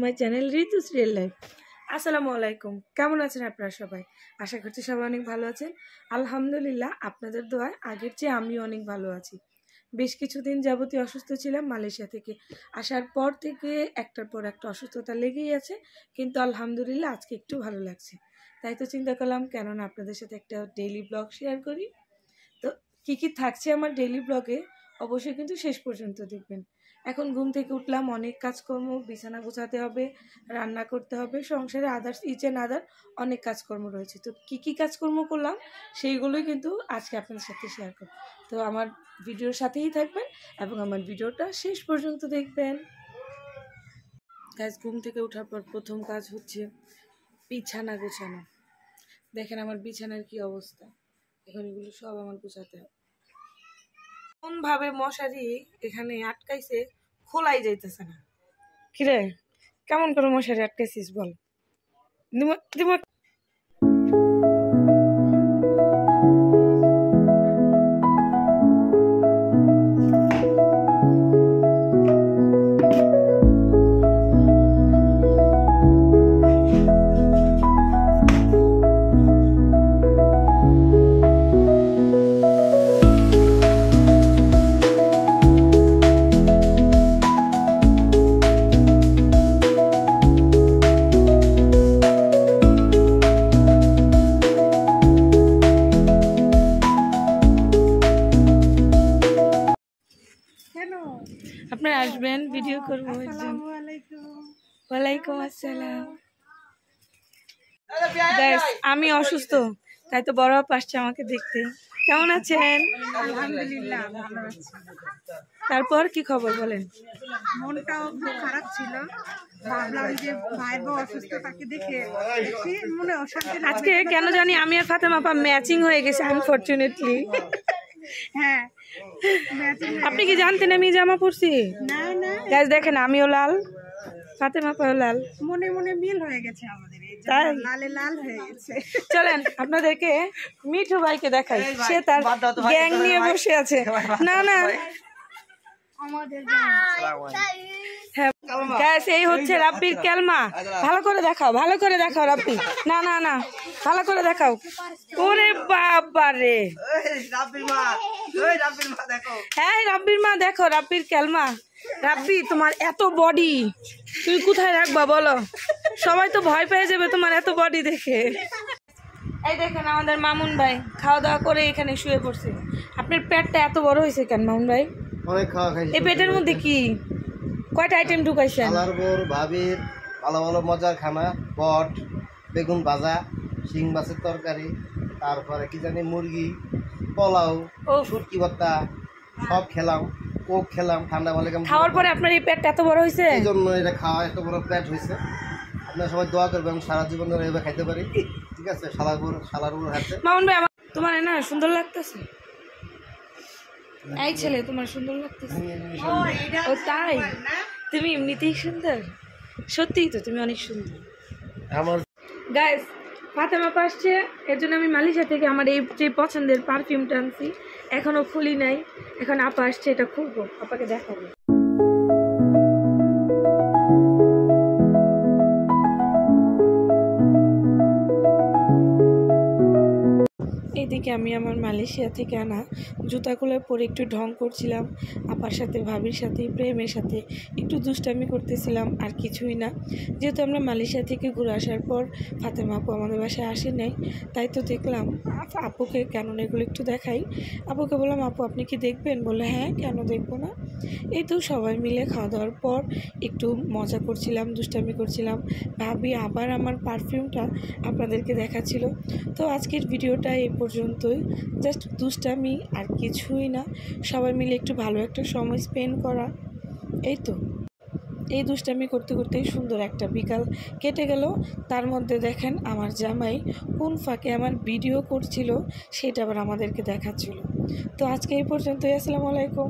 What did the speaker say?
My channel ঋতুস real life. আসসালামু আলাইকুম, কেমন আছেন আপনারা সবাই? আশা করছি সবাই অনেক ভালো আছেন। আলহামদুলিল্লাহ, আপনাদের দোয়ায় আগের চেয়ে আমিও অনেক ভালো আছি। বেশ কিছুদিন যাবতীয় অসুস্থ ছিলাম। মালয়েশিয়া থেকে আসার পর থেকে একটার পর একটা অসুস্থতা লেগেই আছে, কিন্তু আলহামদুলিল্লাহ আজকে একটু ভালো লাগছে। তাই তো চিন্তা করলাম কেননা আপনাদের সাথে একটা ডেইলি ব্লগ শেয়ার করি। তো কী থাকছে আমার ডেইলি ব্লগে অবশ্যই কিন্তু শেষ পর্যন্ত দেখবেন। এখন ঘুম থেকে উঠলাম, অনেক কাজকর্ম, বিছানা গোছাতে হবে, রান্না করতে হবে, সংসারে আদার্স ইচ অ্যান্ড আদার অনেক কাজকর্ম রয়েছে। তো কী কাজকর্ম করলাম সেইগুলোই কিন্তু আজকে আপনাদের সাথে শেয়ার করব। তো আমার ভিডিওর সাথেই থাকবেন এবং আমার ভিডিওটা শেষ পর্যন্ত দেখবেন। ঘুম থেকে ওঠার পর প্রথম কাজ হচ্ছে বিছানা গোছানো। দেখেন আমার বিছানার কি অবস্থা, এখন এগুলো সব আমার গোছাতে হবে। কোনভাবে মশারি এখানে আটকাইছে, খোলাই যাইতেছে না। কিরে, কেমন করে মশারি আটকাইছিস বল? আপনারা আসবেন, ভিডিও করবো। ওয়ালাইকুম আসসালাম। আমি অসুস্থ, তাই তো বড় আপু আসছে আমাকে দেখতে। কেমন আছেন? আলহামদুলিল্লাহ ভালো আছি। তারপর কি খবর বলেন? মনটাও খুব খারাপ ছিল, ভাবলাম যে ভাইয়ের বউ অসুস্থ, তাকে দেখে মনে অশান্তি। আজকে কেন জানি আমি আর ফাতেমা আপা ম্যাচিং হয়ে গেছে আনফরচুনেটলি। হ্যাঁ, আপনি কি জানতেন আমি জামা পরছি? না না গাইস দেখেন, আমিও লাল, ফাতেমা আপাও লাল, মনে মনে মিল হয়ে গেছে আমাদের, এই যে লালে লাল হয়ে গেছে। চলেন আপনাদেরকে মিঠু ভাইকে দেখাই, সে তার গ্যাং নিয়ে বসে আছে। না না আমাদের হ্যাঁ গাইস, এই হচ্ছে রাব্বির কেলমা। ভালো করে দেখাও, ভালো করে দেখাও রাব্বি। না না না, ভালো করে দেখাও। ওরে বাবা রে, হ্যাঁ রাব্বির মা দেখো, রাব্বির কেলমা। রাব্বি, তোমার এত বডি তুমি কোথায় রাখবা বলো? সবাই তো ভয় পেয়ে যাবে তোমার এত বডি দেখে। এই দেখেন আমাদের মামুন ভাই খাওয়া দাওয়া করে এখানে শুয়ে পড়ছে। আপনার পেটটা এত বড় হয়েছে কেন মামুন ভাই? অনেক খাওয়া খাইছি। এই পেটের মধ্যে কি কয়টা আইটেম ঢুকাইছেন? আলার বোর ভাবির ভালো ভালো মজার খানা, পট, বেগুন ভাজা, শিং মাছের তরকারি, তারপরে কি জানি মুরগি, পোলাও, শুটকি ভর্তা সব খেলাম, কোক খেলাম, ঠান্ডা মালে। খাওয়ার পরে আপনার এই পেটটা এত বড় হয়েছে? এই জন্য এটা খাওয়া এত বড় পেট হয়েছে। আপনারা সবাই দোয়া করবেন সারা জীবন ধরে এভাবে খাইতে পারি, ঠিক আছে? শালার উপর হাতে। মামুন ভাই, তোমার না সুন্দর লাগতেছে। এই ছেলে, তোমার সুন্দর লাগতেছে। ও তাই? তুমি এমনিতেই সুন্দর, সত্যিই তো তুমি অনেক সুন্দর। আমার গাইস, ফাতেমা আসছে, এর জন্য আমি মালয়েশিয়া থেকে আমার এই যে পছন্দের পারফিউমটা আনছি, এখনো খুলি নাই। এখন আপা আসছে, এটা খুলবো, আপাকে দেখাবো। এদিকে আমি আমার মালয়েশিয়া থেকে আনা জুতাগুলো পরে একটু ঢং করছিলাম, আপার সাথে, ভাবির সাথে, প্রেমের সাথে একটু দুষ্টামি করতেছিলাম, আর কিছুই না। যেহেতু আমরা মালয়েশিয়া থেকে ঘুরে আসার পর ফাতেমা আপু আমাদের বাসায় আসে নাই, তাই তো দেখলাম আপুকে কেন এগুলো একটু দেখাই। আপুকে বললাম, আপু আপনি কি দেখবেন? বললে হ্যাঁ, কেন দেখবো না। এই তো সবাই মিলে খাওয়া দাওয়ার পর একটু মজা করছিলাম, দুষ্টামি করছিলাম। ভাবি আবার আমার পারফিউমটা আপনাদেরকে দেখাচ্ছিল। তো আজকের ভিডিওটা এই পর্যন্তই, জাস্ট দুষ্টামি আর কিছুই না। সবাই মিলে একটু ভালো একটা সময় স্পেন্ড করা, এই তো। এই দুষ্টামি করতে করতেই সুন্দর একটা বিকাল কেটে গেল। তার মধ্যে দেখেন আমার জামাই কোন ফাঁকে আমার ভিডিও করছিল সেটা আবার আমাদেরকে দেখাচ্ছিল। তো আজকে এই পর্যন্তই, আসসালামু আলাইকুম।